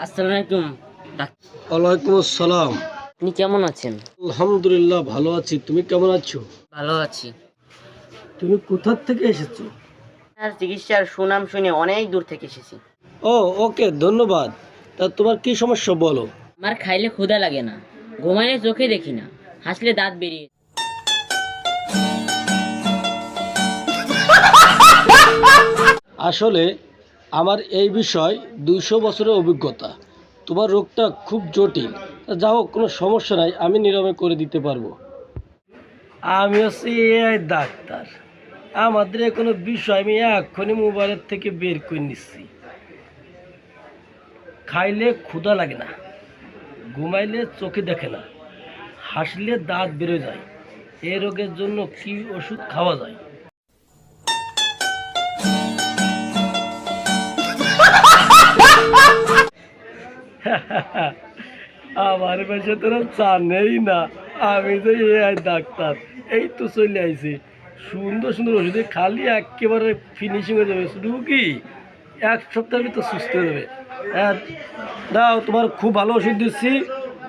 আসসালামু আলাইকুম। ওয়ালাইকুম আসসালাম। আপনি কেমন আছেন? আলহামদুলিল্লাহ ভালো আছি। তুমি কেমন আছো? ভালো আছি। তুমি কোথা থেকে এসেছো? আর চিকিৎসার সুনাম শুনে অনেক দূর থেকে এসেছি। ও ওকে, ধন্যবাদ। তা তোমার কি সমস্যা বলো? আমার খাইলে ক্ষুধা লাগে না, ঘুমাইলে চোখে দেখি না, হাসলে দাঁত বেরিয়ে। আসলে আমার এই বিষয় 200 বছরের অভিজ্ঞতা। তোমার রোগটা খুব জটিল। তা যা হোক, কোনো সমস্যা নাই, আমি নিরাময় করে দিতে পারবো। আমি হচ্ছি এআই ডাক্তার। আমাদের কোনো বিষয় আমি এক্ষুনি মোবাইলের থেকে বের করে নিচ্ছি। খাইলে ক্ষুধা লাগে না, ঘুমাইলে চোখে দেখে না, হাসলে দাঁত বেরো যায়। এই রোগের জন্য কি ওষুধ খাওয়া যায়? আমার বেশি তোরা জানেই না আমি যে এআই ডাক্তার। এই তো চলে আইছি, সুন্দর সুন্দর ওষুধে খালি একেবারে ফিনিশিং হয়ে যাবে। শুধু কি 1 সপ্তাহের ভিতর সুস্থ হয়ে যাবে। হ্যাঁ, দাও, তোমার খুব ভালো ওষুধ দিচ্ছি।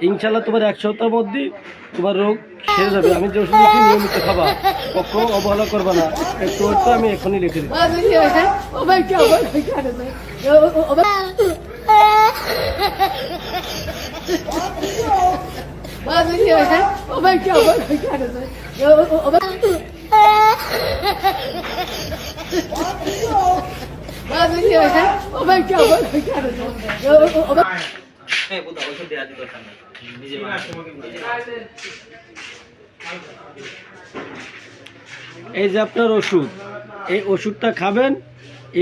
ইনশাল্লাহ তোমার 1 সপ্তাহের মধ্যে তোমার রোগ সেরে যাবে। আমি যে ওষুধ দিচ্ছি নিয়মিত খাবা, কখনো অবহেলা করবা না। একটু তো আমি এখনই লিখে দিচ্ছি। এই যে আপনার ওষুধ, এই ওষুধটা খাবেন,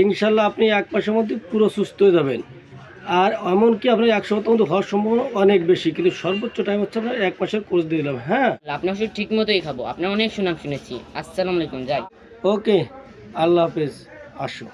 ইনশাল্লাহ আপনি 1 মাসের মধ্যে পুরো সুস্থ হয়ে যাবেন। আর এমনকি আপনার 1 সপ্তাহ মধ্যে হওয়ার সম্ভাবনা অনেক বেশি, কিন্তু সর্বোচ্চ টাইম হচ্ছে আপনার 1 মাসের কোর্স দিয়ে দিলাম। হ্যাঁ, আপনি ওষুধ ঠিক মতোই খাবো, আপনার অনেক সুনাম শুনেছি। আসসালামু আলাইকুম, যাই। ওকে, আল্লাহ হাফেজ, আসো।